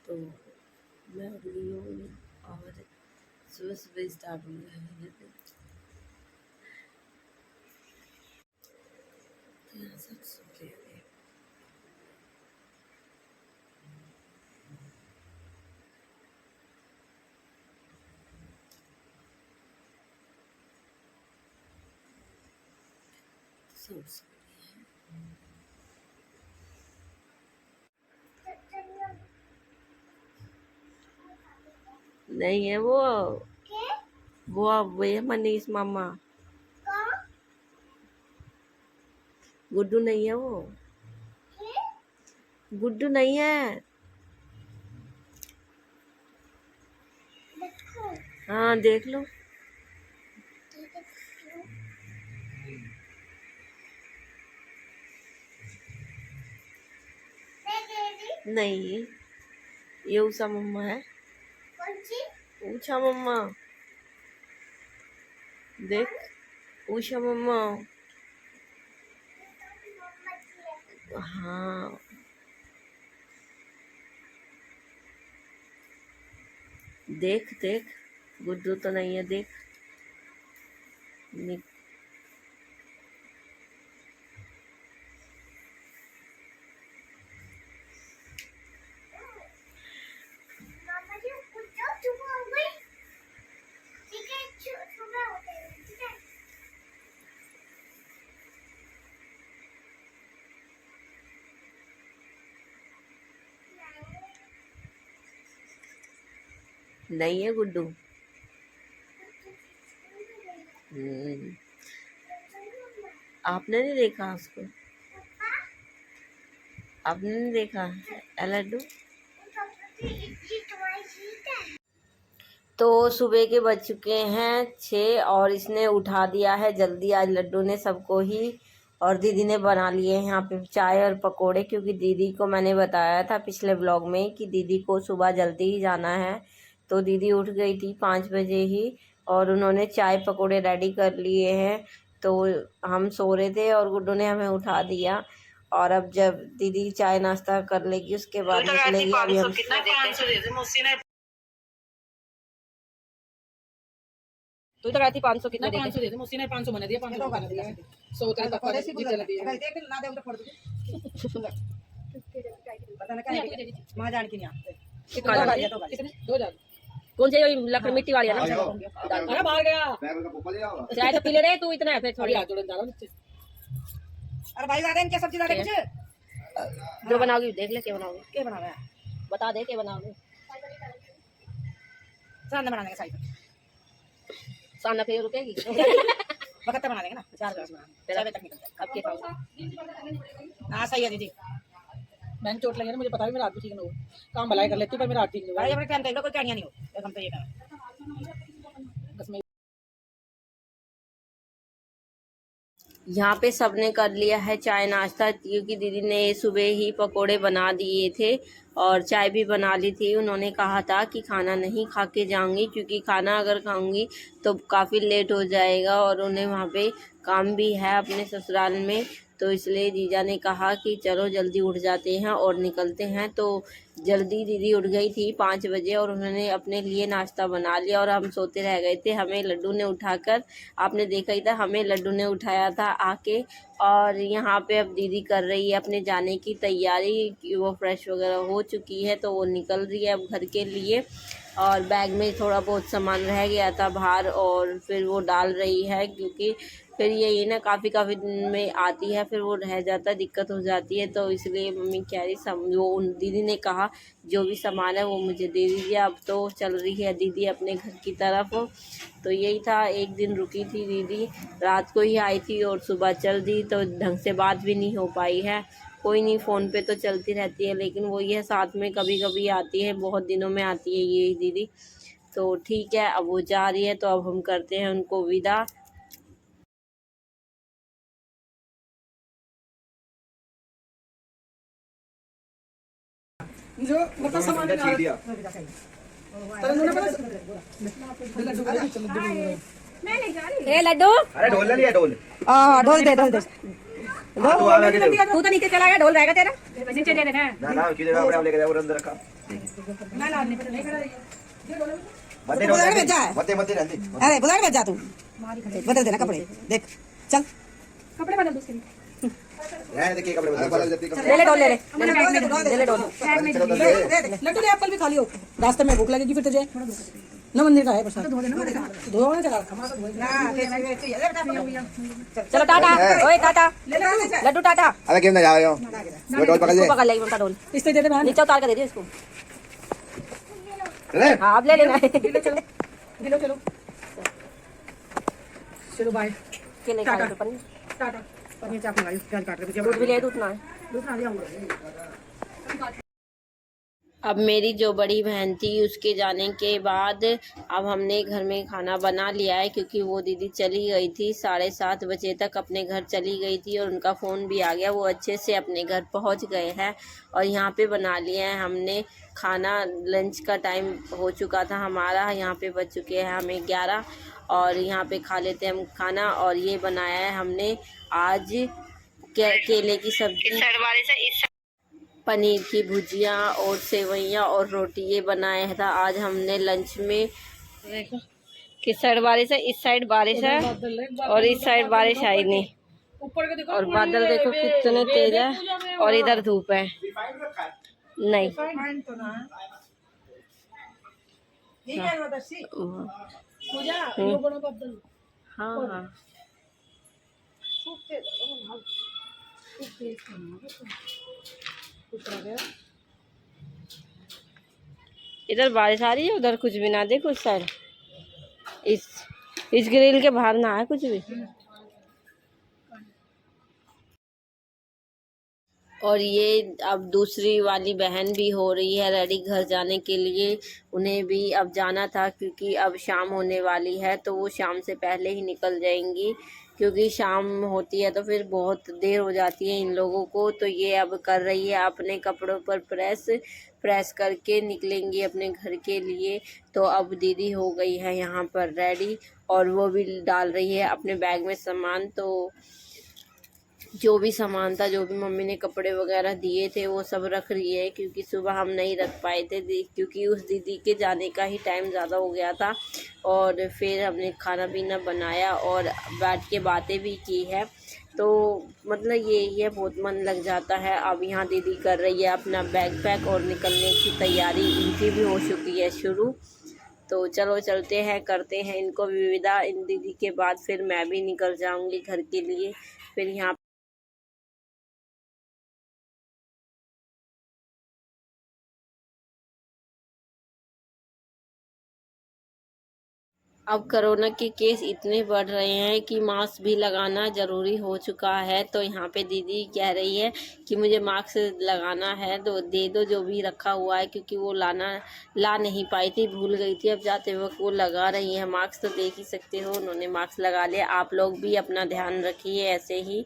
तो मैं उठ गई हूँ और सुबह सुबह स्टार्ट हो गया है। यहाँ सब सो गए हैं। सब सो नहीं है वो है मनीष मामा। गुड्डू नहीं है वो, गुड्डू नहीं है। हाँ देख लो। नहीं, ये उषा मम्मा है। उषा मम्मा, देख उषा मम्मा। हाँ देख देख, गुड्डू तो नहीं है, देख। नहीं है गुड्डू। आपने नहीं देखा उसको? आपने नहीं देखा लड्डू? तो सुबह के बज चुके हैं 6 और इसने उठा दिया है जल्दी आज लड्डू ने सबको ही। और दीदी ने बना लिए हैं यहाँ पे चाय और पकोड़े, क्योंकि दीदी को मैंने बताया था पिछले ब्लॉग में कि दीदी को सुबह जल्दी ही जाना है। तो दीदी उठ गई थी 5 बजे ही और उन्होंने चाय पकोड़े रेडी कर लिए हैं। तो हम सो रहे थे और गुड्डू ने हमें उठा दिया। और अब जब दीदी चाय नाश्ता कर लेगी उसके बाद निकलेगी। अभी हम तू तो कहती 500 कितने दे 500 दे दे मुझसे ने 500 मैंने दिया 500 कर दिया 100 तेरे तक ऐसे ही चल दिया देख ना दे उधर फोड़ दे पता ना क्या मां जान की नहीं कितने 2000 कौन से लकड़ी मिट्टी वाली है ना? अरे बाहर गया चाय तो पी ले रे तू इतना है फिर थोड़ी हाथ जोड़न जा रहा हूं। अरे भाई ज्यादा इनके सब्जी ला दे कुछ जो बनाओगी देख ले क्या बनाओगे, क्या बनाना है बता दे, क्या बनाओगे? सामने बनाने का साइड सामने फिर रुकेगी वक्त बना देंगे ना 4 बजे बना तक निकल अब के खाओ। हाँ सही है दीदी, मैंने चोट लगी ना मुझे पता भी मेरा हाथ ठीक नहीं हो, काम भलाई कर लेती पर मेरा हाथ ठीक नहीं हो। अपने टाइम पे कोई कहानियां नहीं हो, हम तो ये करें बस। यहाँ पे सबने कर लिया है चाय नाश्ता, क्योंकि दीदी ने सुबह ही पकोड़े बना दिए थे और चाय भी बना ली थी। उन्होंने कहा था कि खाना नहीं खा के जाऊँगी, क्योंकि खाना अगर खाऊंगी तो काफ़ी लेट हो जाएगा और उन्हें वहाँ पे काम भी है अपने ससुराल में। तो इसलिए जीजा ने कहा कि चलो जल्दी उठ जाते हैं और निकलते हैं। तो जल्दी दीदी उठ गई थी 5 बजे और उन्होंने अपने लिए नाश्ता बना लिया और हम सोते रह गए थे। हमें लड्डू ने उठाकर, आपने देखा ही था, हमें लड्डू ने उठाया था आके। और यहाँ पे अब दीदी कर रही है अपने जाने की तैयारी कि वो फ्रेश वगैरह हो चुकी है तो वो निकल रही है अब घर के लिए। और बैग में थोड़ा बहुत सामान रह गया था बाहर और फिर वो डाल रही है, क्योंकि फिर यही ना काफ़ी दिन में आती है फिर वो रह जाता है, दिक्कत हो जाती है। तो इसलिए मम्मी कह रही वो दीदी ने कहा जो भी सामान है वो मुझे दे दीजिए। अब तो चल रही है दीदी अपने घर की तरफ। तो यही था, एक दिन रुकी थी दीदी, रात को ही आई थी और सुबह चल दी, तो ढंग से बात भी नहीं हो पाई है। कोई नहीं, फ़ोन पे तो चलती रहती है, लेकिन वो ये साथ में कभी कभी आती है, बहुत दिनों में आती है ये दीदी। तो ठीक है, अब वो जा रही है तो अब हम करते हैं उनको विदा। जो मतलब सामान लड्डू, अरे ढोल लिया ढोल ढोल दे तू तो नीचे चला गया, ढोल रहेगा तेरा। नीचे दे देना ना ना किधर अपने आप लेके जाओ और अंदर रखा ना ना नहीं खड़ा मत मत रहती अरे बुला के जा तू, बदल देना कपड़े। देख चल कपड़े बदल दो उसके लिए। रहने दे के कपड़े बदल जाती ले ले डोल, ले ले डोल। बैग में लड्डू ले, एप्पल भी खा लियो, रास्ते में भूख लगेगी फिर तुझे। न मंदिर का है प्रसाद, धो देना धोने चला। चलो टाटा, ओए टाटा, लड्डू टाटा। अबे क्यों ना जाओ वो डोल पकड़ ले पकड़ ले उनका डोल, इससे दे दे बहन, नीचे उतार के दे दे इसको। ले हाँ अब ले लेना। चलो चलो चलो बाय केले खा ले पनीर, टाटा। पनीर चाप मंगाई, प्याज काट के दूध भी ले, दूध ना है। दूध ना लिया होगा। अब मेरी जो बड़ी बहन थी उसके जाने के बाद अब हमने घर में खाना बना लिया है, क्योंकि वो दीदी चली गई थी 7:30 बजे तक अपने घर चली गई थी और उनका फ़ोन भी आ गया, वो अच्छे से अपने घर पहुंच गए हैं। और यहाँ पे बना लिया है हमने खाना, लंच का टाइम हो चुका था हमारा, यहाँ पे बज चुके हैं हमें 11 और यहाँ पे खा लेते हैं हम खाना। और ये बनाया है हमने आज केले की सब्जी, पनीर की भुजिया और सेवइयाँ और रोटी, ये बनाया था आज हमने लंच में। देखो किस साइड बारिश है, इस साइड बारिश है और इस साइड बारिश आई नहीं, और बादल देखो कितने तेज है और इधर धूप है। नहीं हाँ हाँ इधर बारिश आ रही है, उधर कुछ भी ना देखो, उस साइड इस ग्रिल के बाहर ना है कुछ भी। और ये अब दूसरी वाली बहन भी हो रही है रेडी घर जाने के लिए, उन्हें भी अब जाना था क्योंकि अब शाम होने वाली है, तो वो शाम से पहले ही निकल जाएंगी, क्योंकि शाम होती है तो फिर बहुत देर हो जाती है इन लोगों को। तो ये अब कर रही है अपने कपड़ों पर प्रेस करके निकलेंगी अपने घर के लिए। तो अब दीदी हो गई है यहाँ पर रेडी और वो भी डाल रही है अपने बैग में सामान। तो जो भी सामान था, जो भी मम्मी ने कपड़े वगैरह दिए थे, वो सब रख रही है, क्योंकि सुबह हम नहीं रख पाए थे क्योंकि उस दीदी के जाने का ही टाइम ज़्यादा हो गया था। और फिर हमने खाना पीना बनाया और बैठ के बातें भी की है, तो मतलब यही है, बहुत मन लग जाता है। अब यहाँ दीदी कर रही है अपना बैग पैक और निकलने की तैयारी इनकी भी हो चुकी है शुरू। तो चलो चलते हैं, करते हैं इनको भी विदा। इन दीदी के बाद फिर मैं भी निकल जाऊँगी घर के लिए। फिर यहाँ अब कोरोना के केस इतने बढ़ रहे हैं कि मास्क भी लगाना ज़रूरी हो चुका है। तो यहाँ पे दीदी कह रही है कि मुझे मास्क लगाना है, तो दे दो जो भी रखा हुआ है, क्योंकि वो ला नहीं पाई थी, भूल गई थी। अब जाते वक्त वो लगा रही है मास्क, तो देख ही सकते हो उन्होंने मास्क लगा लिया। आप लोग भी अपना ध्यान रखिए ऐसे ही,